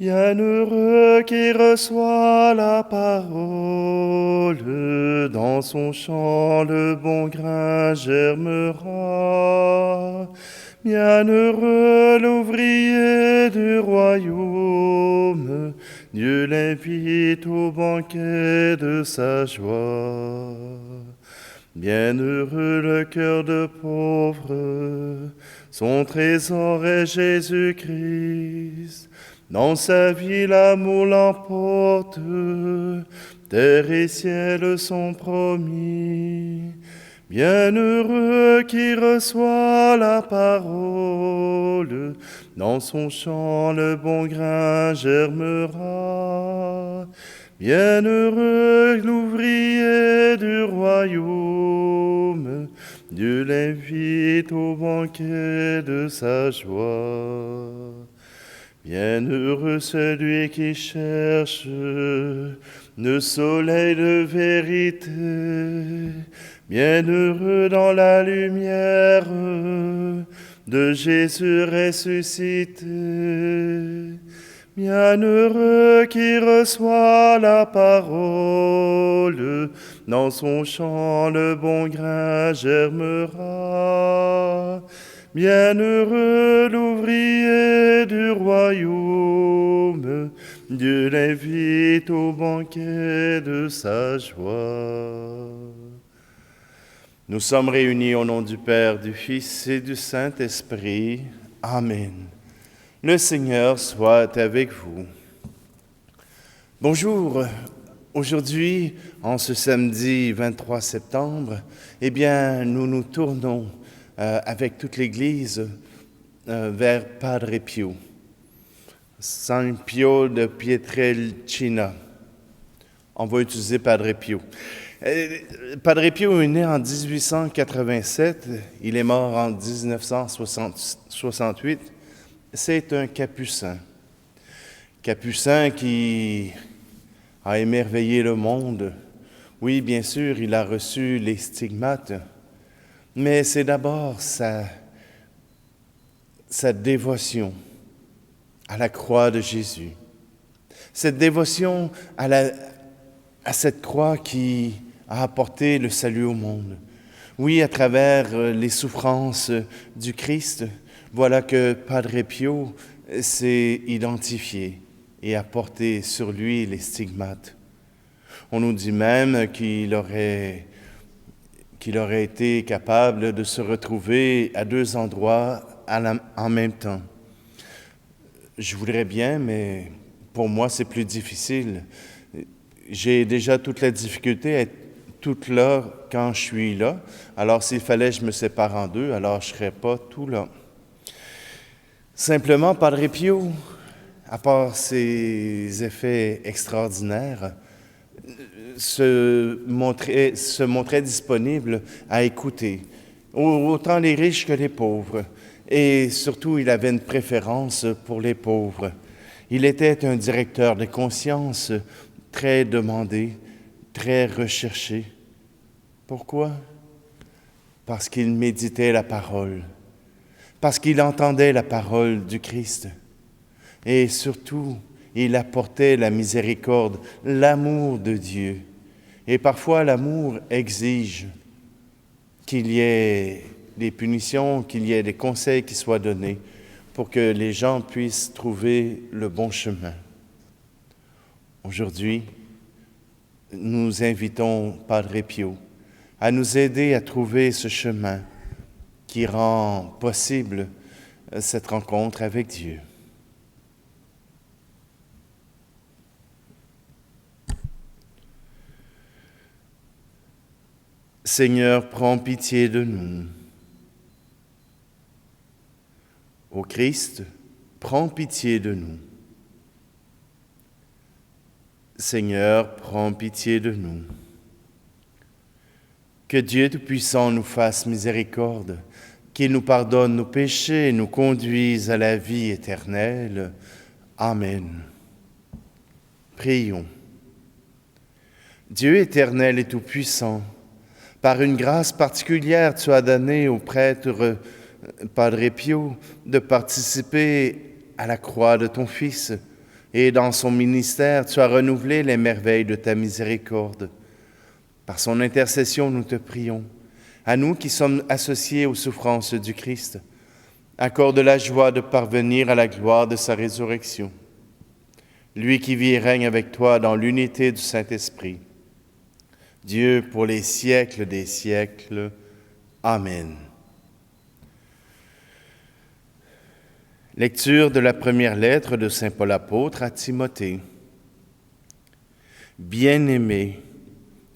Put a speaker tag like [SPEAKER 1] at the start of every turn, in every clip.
[SPEAKER 1] Bienheureux qui reçoit la parole, dans son champ le bon grain germera. Bienheureux l'ouvrier du royaume, Dieu l'invite au banquet de sa joie. Bienheureux le cœur de pauvre, son trésor est Jésus-Christ. Dans sa vie, l'amour l'emporte, terre et ciel sont promis. Bienheureux qui reçoit la parole, dans son champ le bon grain germera. Bienheureux l'ouvrier du royaume, Dieu l'invite au banquet de sa joie. Bienheureux celui qui cherche le soleil de vérité, bienheureux dans la lumière de Jésus ressuscité. Bienheureux qui reçoit la parole, dans son champ le bon grain germera. Bienheureux l'ouvrier du royaume, Dieu l'invite au banquet de sa joie. Nous sommes réunis au nom du Père, du Fils et du Saint-Esprit. Amen. Le Seigneur soit avec vous. Bonjour. Aujourd'hui, en ce samedi 23 septembre, nous nous tournons avec toute l'Église vers Padre Pio, San Pio de Pietrelcina. On va utiliser Padre Pio. Padre Pio est né en 1887, il est mort en 1968. C'est un capucin. Capucin qui a émerveillé le monde. Oui, bien sûr, il a reçu les stigmates, mais c'est d'abord sa dévotion à la croix de Jésus. Cette dévotion à cette croix qui a apporté le salut au monde. Oui, à travers les souffrances du Christ, voilà que Padre Pio s'est identifié et a porté sur lui les stigmates. On nous dit même qu'il aurait été capable de se retrouver à deux endroits en même temps. Je voudrais bien, mais pour moi, c'est plus difficile. J'ai déjà toute la difficulté à être toute là quand je suis là. Alors, s'il fallait que je me sépare en deux, alors je ne serais pas tout là. Simplement, Padre Pio, à part ses effets extraordinaires, se montrait disponible à écouter, autant les riches que les pauvres. Et surtout, il avait une préférence pour les pauvres. Il était un directeur de conscience très demandé, très recherché. Pourquoi? Parce qu'il méditait la parole, parce qu'il entendait la parole du Christ. Et surtout, il apportait la miséricorde, l'amour de Dieu. Et parfois, l'amour exige qu'il y ait des punitions, qu'il y ait des conseils qui soient donnés pour que les gens puissent trouver le bon chemin. Aujourd'hui, nous invitons Padre Pio à nous aider à trouver ce chemin qui rend possible cette rencontre avec Dieu. Seigneur, prends pitié de nous. Ô Christ, prends pitié de nous. Seigneur, prends pitié de nous. Que Dieu Tout-Puissant nous fasse miséricorde, qu'il nous pardonne nos péchés et nous conduise à la vie éternelle. Amen. Prions. Dieu éternel et Tout-Puissant, par une grâce particulière, tu as donné au prêtre Padre Pio de participer à la croix de ton Fils, et dans son ministère, tu as renouvelé les merveilles de ta miséricorde. Par son intercession, nous te prions. À nous qui sommes associés aux souffrances du Christ, accorde la joie de parvenir à la gloire de sa résurrection. Lui qui vit et règne avec toi dans l'unité du Saint-Esprit, Dieu pour les siècles des siècles. Amen. Lecture de la première lettre de saint Paul apôtre à Timothée. Bien-aimé,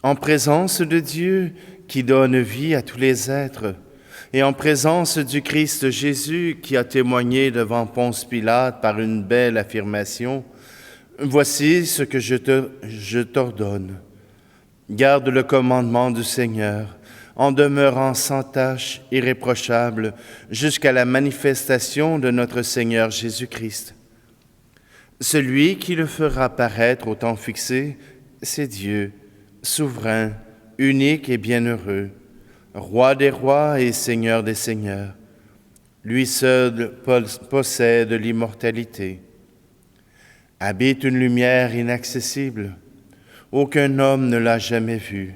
[SPEAKER 1] en présence de Dieu qui donne vie à tous les êtres, et en présence du Christ Jésus qui a témoigné devant Ponce Pilate par une belle affirmation, voici ce que je t'ordonne. Garde le commandement du Seigneur, en demeurant sans tache, irréprochable, jusqu'à la manifestation de notre Seigneur Jésus-Christ. Celui qui le fera paraître au temps fixé, c'est Dieu, souverain, unique et bienheureux, Roi des rois et Seigneur des seigneurs. Lui seul possède l'immortalité. Habite une lumière inaccessible. Aucun homme ne l'a jamais vu,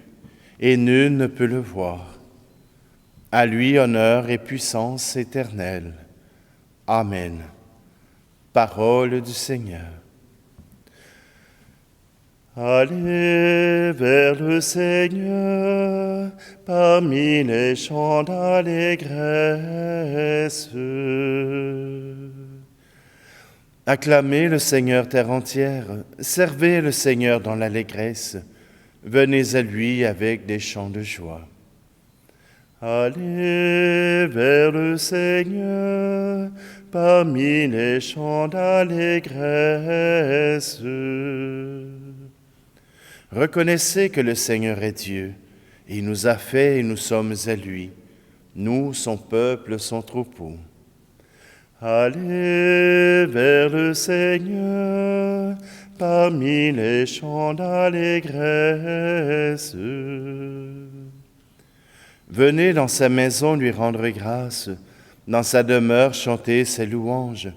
[SPEAKER 1] et nul ne peut le voir. À lui honneur et puissance éternelle. Amen. Parole du Seigneur. Allez vers le Seigneur parmi les chants d'allégresse. Acclamez le Seigneur terre entière, servez le Seigneur dans l'allégresse, venez à lui avec des chants de joie. Allez vers le Seigneur parmi les chants d'allégresse. Reconnaissez que le Seigneur est Dieu, il nous a fait et nous sommes à lui, nous, son peuple, son troupeau. Allez vers le Seigneur parmi les chants d'allégresse. Venez dans sa maison lui rendre grâce, dans sa demeure chanter ses louanges.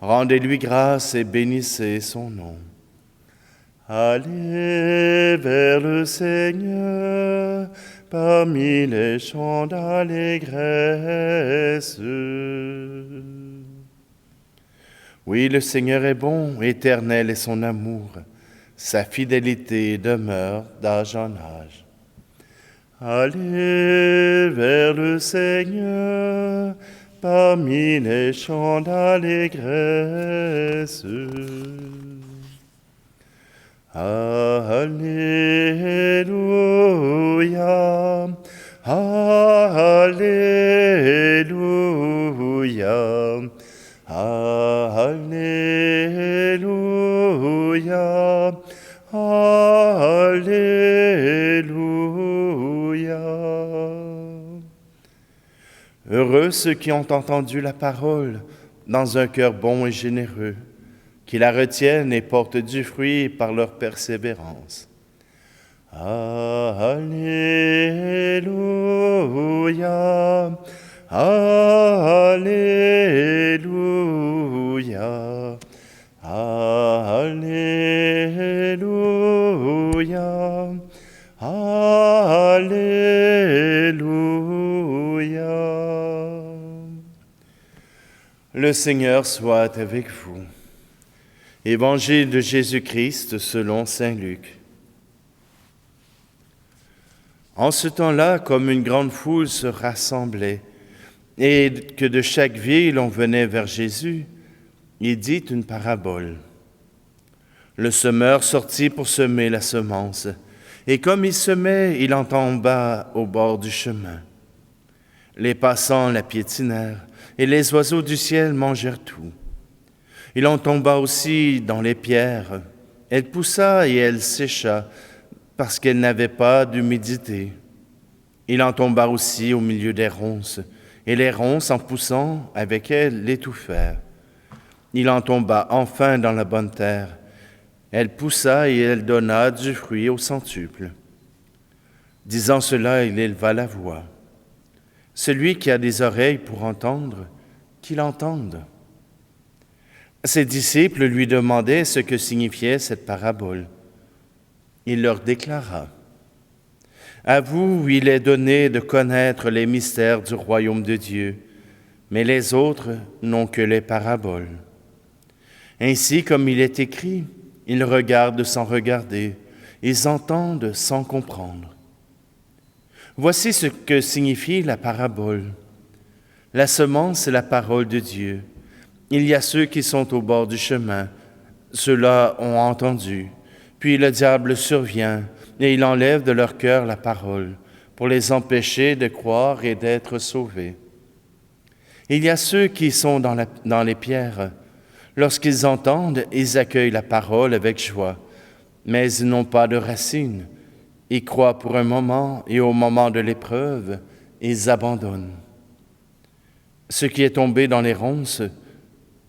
[SPEAKER 1] Rendez-lui grâce et bénissez son nom. Allez vers le Seigneur parmi les chants d'allégresse. Oui, le Seigneur est bon, éternel est son amour, sa fidélité demeure d'âge en âge. Allez vers le Seigneur parmi les chants d'allégresse. Alléluia, Alléluia, Alléluia, Alléluia. Heureux ceux qui ont entendu la parole dans un cœur bon et généreux, qui la retiennent et portent du fruit par leur persévérance. Alléluia, Alléluia, Alléluia, Alléluia. Le Seigneur soit avec vous. Évangile de Jésus-Christ selon saint Luc. En ce temps-là, comme une grande foule se rassemblait, et que de chaque ville on venait vers Jésus, il dit une parabole. Le semeur sortit pour semer la semence, et comme il semait, il en tomba au bord du chemin. Les passants la piétinèrent, et les oiseaux du ciel mangèrent tout. Il en tomba aussi dans les pierres. Elle poussa et elle sécha, parce qu'elle n'avait pas d'humidité. Il en tomba aussi au milieu des ronces, et les ronces, en poussant avec elle, l'étouffèrent. Il en tomba enfin dans la bonne terre. Elle poussa et elle donna du fruit au centuple. Disant cela, il éleva la voix. Celui qui a des oreilles pour entendre, qu'il entende. Ses disciples lui demandaient ce que signifiait cette parabole. Il leur déclara: À vous, il est donné de connaître les mystères du royaume de Dieu, mais les autres n'ont que les paraboles. Ainsi, comme il est écrit, ils regardent sans regarder, ils entendent sans comprendre. Voici ce que signifie la parabole. La semence est la parole de Dieu. Il y a ceux qui sont au bord du chemin. Ceux-là ont entendu. Puis le diable survient et il enlève de leur cœur la parole pour les empêcher de croire et d'être sauvés. Il y a ceux qui sont dans les pierres. Lorsqu'ils entendent, ils accueillent la parole avec joie, mais ils n'ont pas de racines. Ils croient pour un moment et au moment de l'épreuve, ils abandonnent. Ce qui est tombé dans les ronces,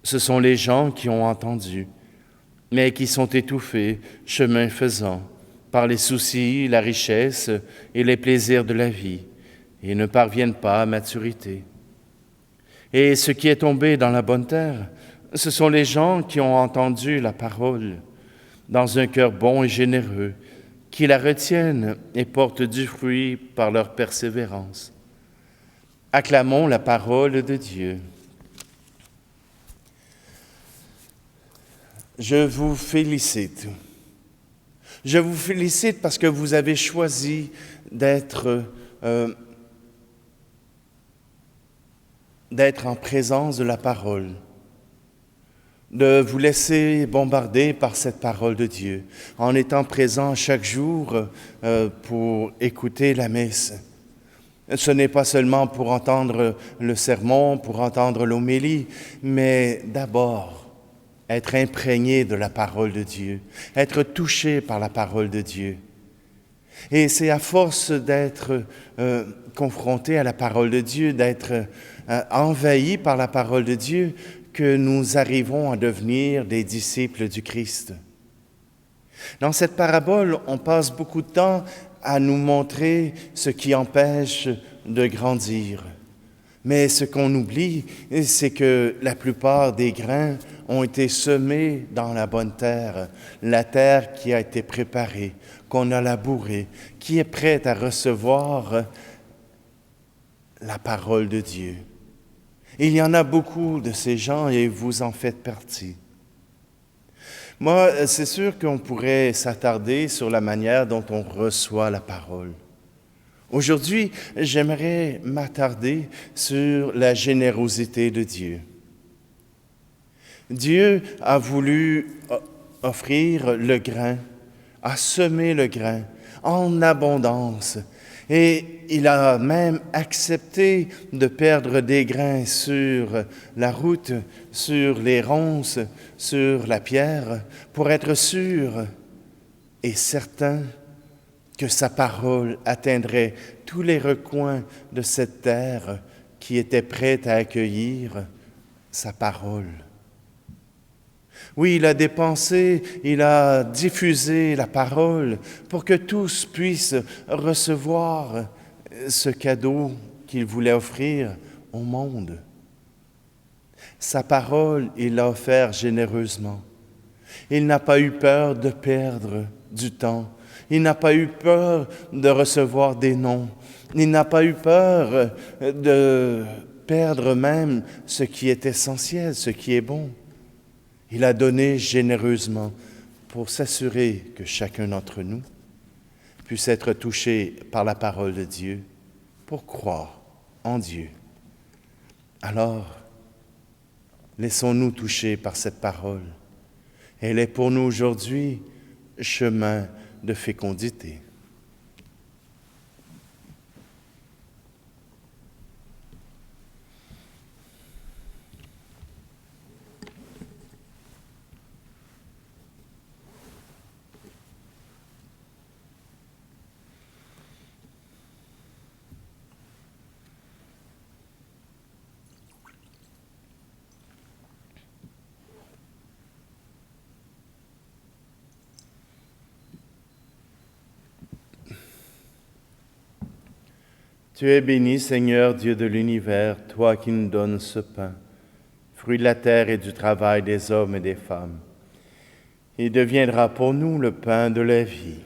[SPEAKER 1] ce sont les gens qui ont entendu, mais qui sont étouffés, chemin faisant, par les soucis, la richesse et les plaisirs de la vie, et ne parviennent pas à maturité. Et ce qui est tombé dans la bonne terre, ce sont les gens qui ont entendu la parole, dans un cœur bon et généreux, qui la retiennent et portent du fruit par leur persévérance. Acclamons la parole de Dieu. Je vous félicite. Je vous félicite parce que vous avez choisi d'être en présence de la parole, de vous laisser bombarder par cette parole de Dieu, en étant présent chaque jour pour écouter la messe. Ce n'est pas seulement pour entendre le sermon, pour entendre l'homélie, mais d'abord être imprégné de la parole de Dieu, être touché par la parole de Dieu. Et c'est à force d'être confronté à la parole de Dieu, d'être envahi par la parole de Dieu, que nous arrivons à devenir des disciples du Christ. Dans cette parabole, on passe beaucoup de temps à nous montrer ce qui empêche de grandir. Mais ce qu'on oublie, c'est que la plupart des grains ont été semés dans la bonne terre, la terre qui a été préparée, qu'on a labourée, qui est prête à recevoir la parole de Dieu. Il y en a beaucoup de ces gens et vous en faites partie. Moi, c'est sûr qu'on pourrait s'attarder sur la manière dont on reçoit la parole. Aujourd'hui, j'aimerais m'attarder sur la générosité de Dieu. Dieu a voulu offrir le grain, a semé le grain en abondance. Et il a même accepté de perdre des grains sur la route, sur les ronces, sur la pierre, pour être sûr et certain que sa parole atteindrait tous les recoins de cette terre qui était prête à accueillir sa parole. Oui, il a dépensé, il a diffusé la parole pour que tous puissent recevoir ce cadeau qu'il voulait offrir au monde. Sa parole, il l'a offert généreusement. Il n'a pas eu peur de perdre du temps. Il n'a pas eu peur de recevoir des noms. Il n'a pas eu peur de perdre même ce qui est essentiel, ce qui est bon. Il a donné généreusement pour s'assurer que chacun d'entre nous puisse être touché par la parole de Dieu pour croire en Dieu. Alors, laissons-nous toucher par cette parole. Elle est pour nous aujourd'hui chemin de fécondité. Tu es béni, Seigneur, Dieu de l'univers, toi qui nous donnes ce pain. fruit de la terre et du travail des hommes et des femmes. Il deviendra pour nous le pain de la vie.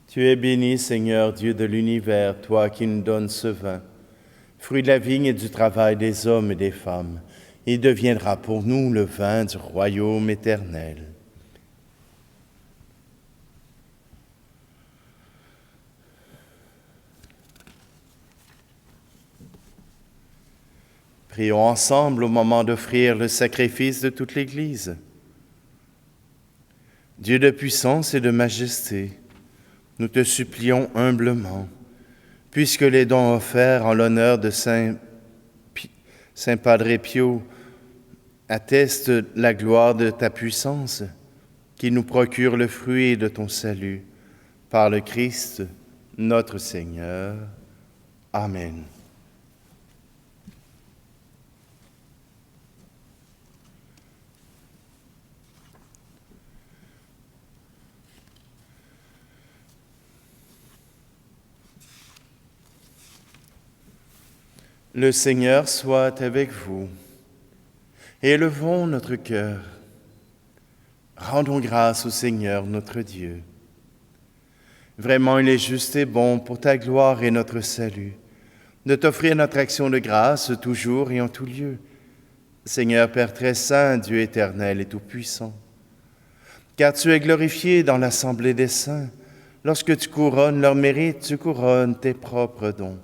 [SPEAKER 1] Tu es béni, Seigneur, Dieu de l'univers, toi qui nous donnes ce vin, fruit de la vigne et du travail des hommes et des femmes. Il deviendra pour nous le vin du royaume éternel. Prions ensemble au moment d'offrir le sacrifice de toute l'Église. Dieu de puissance et de majesté, nous te supplions humblement, puisque les dons offerts en l'honneur de Saint Padre Pio attestent la gloire de ta puissance, qui nous procure le fruit de ton salut, par le Christ, notre Seigneur. Amen. Le Seigneur soit avec vous. Élevons notre cœur. Rendons grâce au Seigneur notre Dieu. Vraiment, il est juste et bon pour ta gloire et notre salut, de t'offrir notre action de grâce toujours et en tout lieu. Seigneur Père très saint, Dieu éternel et tout-puissant, car tu es glorifié dans l'assemblée des saints. Lorsque tu couronnes leur mérite, tu couronnes tes propres dons.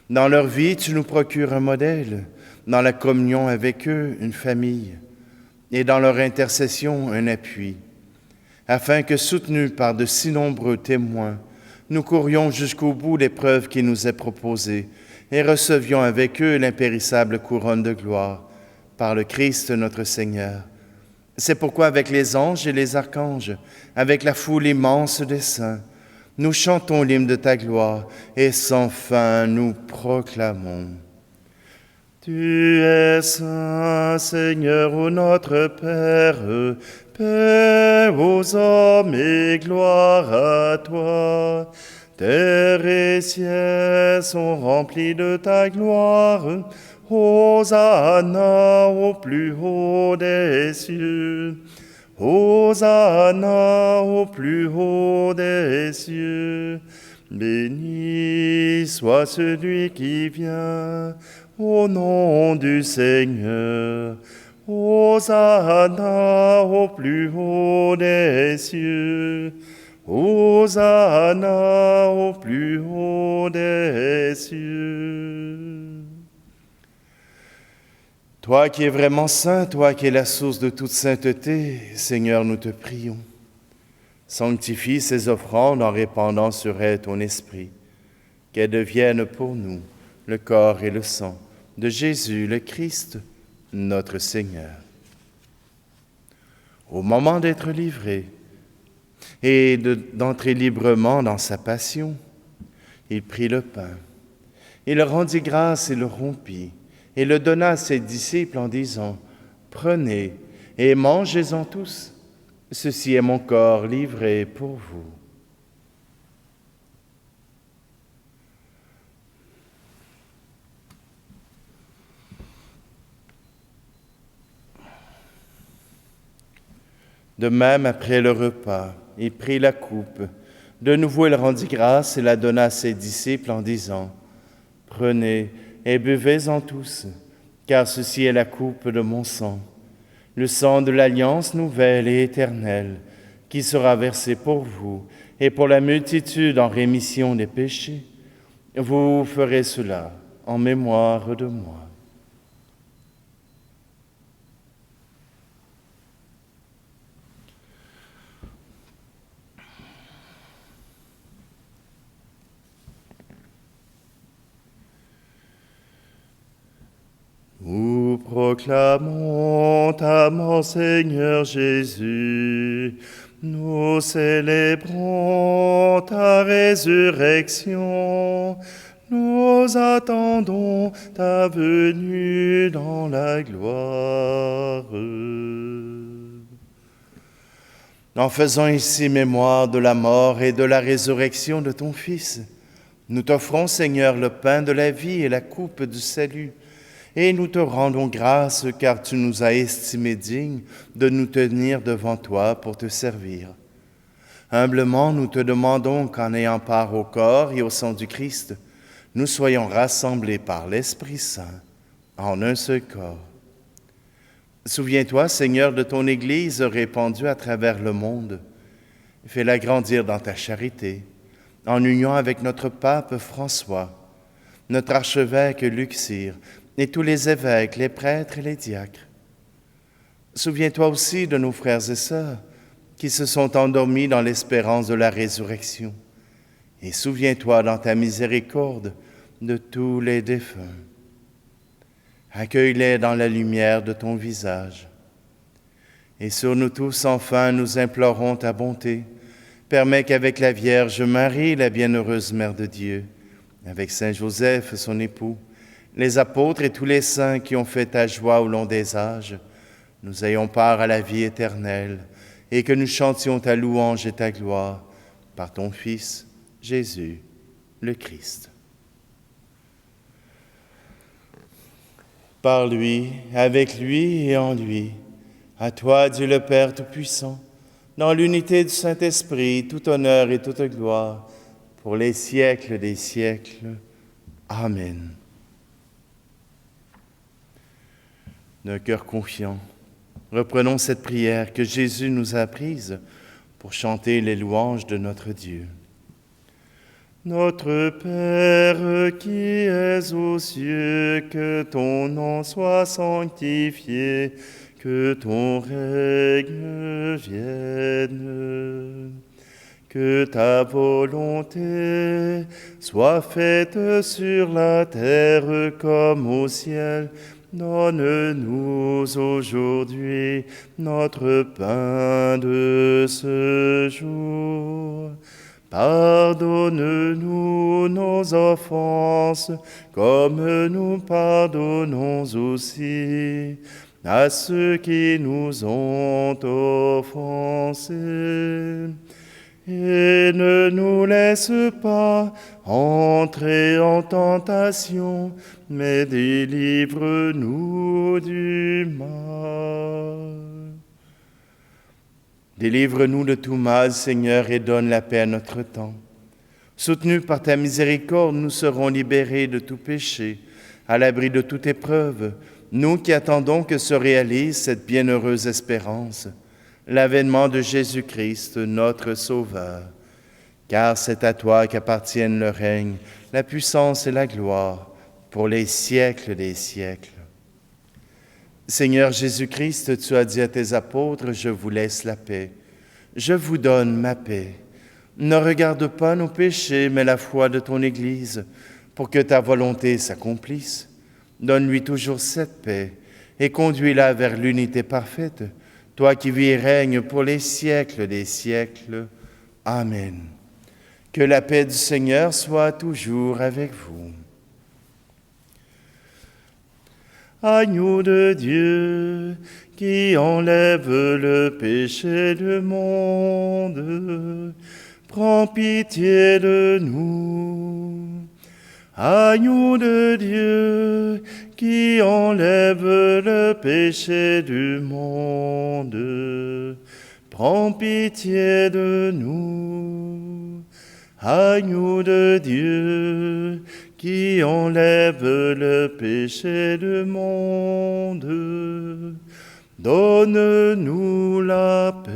[SPEAKER 1] Dans leur vie, tu nous procures un modèle, dans la communion avec eux, une famille, et dans leur intercession, un appui, afin que, soutenus par de si nombreux témoins, nous courions jusqu'au bout l'épreuve qui nous est proposée et recevions avec eux l'impérissable couronne de gloire, par le Christ notre Seigneur. C'est pourquoi avec les anges et les archanges, avec la foule immense des saints, nous chantons l'hymne de ta gloire et sans fin nous proclamons. Tu es saint, Seigneur, ô notre Père, paix aux hommes et gloire à toi. Terre et ciel sont remplis de ta gloire. Hosanna au plus haut des cieux. Hosanna au plus haut des cieux. Béni soit celui qui vient au nom du Seigneur. Hosanna au plus haut des cieux. Hosanna au plus haut des cieux. Toi qui es vraiment saint, toi qui es la source de toute sainteté, Seigneur, nous te prions. Sanctifie ces offrandes en répandant sur elles ton esprit, qu'elles deviennent pour nous le corps et le sang de Jésus le Christ, notre Seigneur. Au moment d'être livré et d'entrer librement dans sa passion, il prit le pain, il rendit grâce et le rompit, et le donna à ses disciples en disant, « Prenez et mangez-en tous, ceci est mon corps livré pour vous. » De même, après le repas, il prit la coupe. De nouveau, il rendit grâce et la donna à ses disciples en disant, « Prenez et buvez-en tous, car ceci est la coupe de mon sang, le sang de l'alliance nouvelle et éternelle, qui sera versé pour vous et pour la multitude en rémission des péchés. Vous ferez cela en mémoire de moi. » Nous proclamons ta mort, Seigneur Jésus. Nous célébrons ta résurrection. Nous attendons ta venue dans la gloire. En faisant ici mémoire de la mort et de la résurrection de ton Fils, Nous t'offrons, Seigneur, le pain de la vie et la coupe du salut, et nous te rendons grâce car tu nous as estimés dignes de nous tenir devant toi pour te servir. Humblement, nous te demandons qu'en ayant part au corps et au sang du Christ, nous soyons rassemblés par l'Esprit Saint en un seul corps. Souviens-toi, Seigneur, de ton Église répandue à travers le monde. Fais-la grandir dans ta charité, en union avec notre pape François, notre archevêque Luxire, et tous les évêques, les prêtres et les diacres. Souviens-toi aussi de nos frères et sœurs qui se sont endormis dans l'espérance de la résurrection. Et souviens-toi dans ta miséricorde de tous les défunts. Accueille-les dans la lumière de ton visage. Et sur nous tous, enfin, nous implorons ta bonté. Permets qu'avec la Vierge Marie, la bienheureuse Mère de Dieu, avec Saint Joseph, son époux, les apôtres et tous les saints qui ont fait ta joie au long des âges, nous ayons part à la vie éternelle et que nous chantions ta louange et ta gloire par ton Fils, Jésus, le Christ. Par lui, avec lui et en lui, à toi, Dieu le Père Tout-Puissant, dans l'unité du Saint-Esprit, tout honneur et toute gloire, pour les siècles des siècles. Amen. D'un cœur confiant, reprenons cette prière que Jésus nous a apprise pour chanter les louanges de notre Dieu. Notre Père qui es aux cieux, que ton nom soit sanctifié, que ton règne vienne, que ta volonté soit faite sur la terre comme au ciel. Donne-nous aujourd'hui notre pain de ce jour. Pardonne-nous nos offenses, comme nous pardonnons aussi à ceux qui nous ont offensés. Et ne nous laisse pas entrer en tentation, mais délivre-nous du mal. Délivre-nous de tout mal, Seigneur, et donne la paix à notre temps. Soutenus par ta miséricorde, nous serons libérés de tout péché, à l'abri de toute épreuve, nous qui attendons que se réalise cette bienheureuse espérance, l'avènement de Jésus-Christ, notre Sauveur. Car c'est à toi qu'appartiennent le règne, la puissance et la gloire, pour les siècles des siècles. Seigneur Jésus-Christ, tu as dit à tes apôtres, « Je vous laisse la paix, je vous donne ma paix. Ne regarde pas nos péchés, mais la foi de ton Église, pour que ta volonté s'accomplisse. Donne-lui toujours cette paix et conduis-la vers l'unité parfaite, toi qui vis et règnes pour les siècles des siècles. Amen. Que la paix du Seigneur soit toujours avec vous. Agneau de Dieu, qui enlève le péché du monde, prends pitié de nous. Agneau de Dieu, qui enlève le péché du monde, prends pitié de nous. Agneau de Dieu, qui enlève le péché du monde, donne-nous la paix.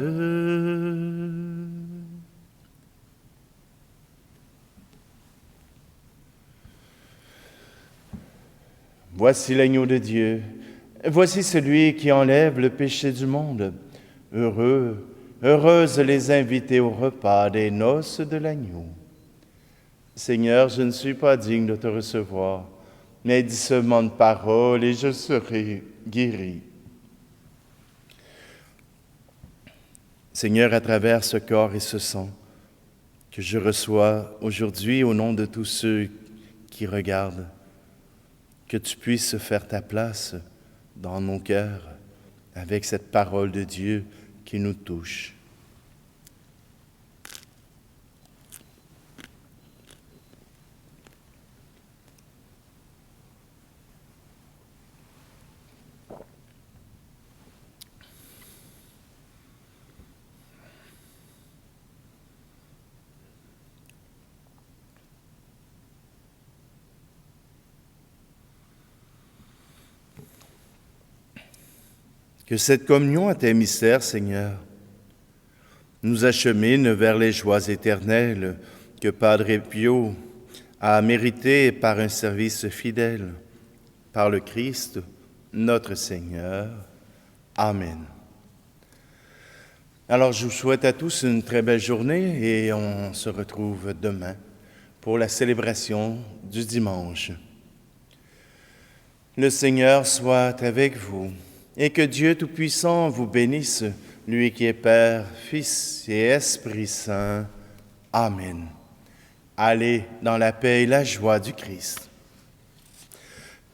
[SPEAKER 1] Voici l'agneau de Dieu, voici celui qui enlève le péché du monde. Heureux, heureuses les invités au repas des noces de l'agneau. Seigneur, je ne suis pas digne de te recevoir, mais dis seulement une parole et je serai guéri. Seigneur, à travers ce corps et ce sang que je reçois aujourd'hui au nom de tous ceux qui regardent, que tu puisses faire ta place dans nos cœurs avec cette parole de Dieu qui nous touche. Que cette communion à tes mystères, Seigneur, nous achemine vers les joies éternelles que Padre Pio a méritées par un service fidèle. Par le Christ, notre Seigneur. Amen. Alors, je vous souhaite à tous une très belle journée et on se retrouve demain pour la célébration du dimanche. Le Seigneur soit avec vous et que Dieu Tout-Puissant vous bénisse, lui qui est Père, Fils et Esprit Saint. Amen. Allez dans la paix et la joie du Christ.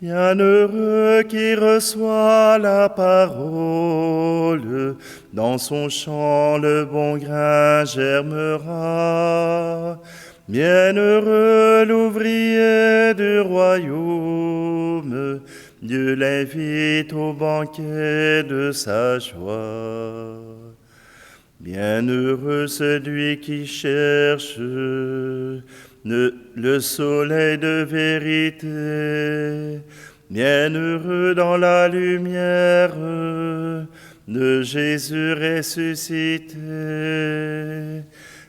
[SPEAKER 1] Bienheureux qui reçoit la parole, dans son champ le bon grain germera. Bienheureux l'ouvrier du royaume, Dieu l'invite au banquet de sa joie. Bienheureux celui qui cherche le soleil de vérité, bienheureux dans la lumière de Jésus ressuscité,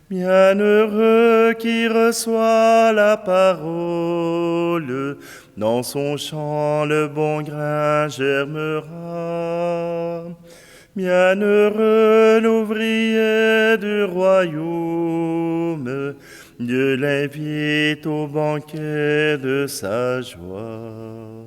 [SPEAKER 1] bienheureux qui reçoit la parole, dans son champ le bon grain germera. Bienheureux l'ouvrier du royaume, Dieu l'invite au banquet de sa joie.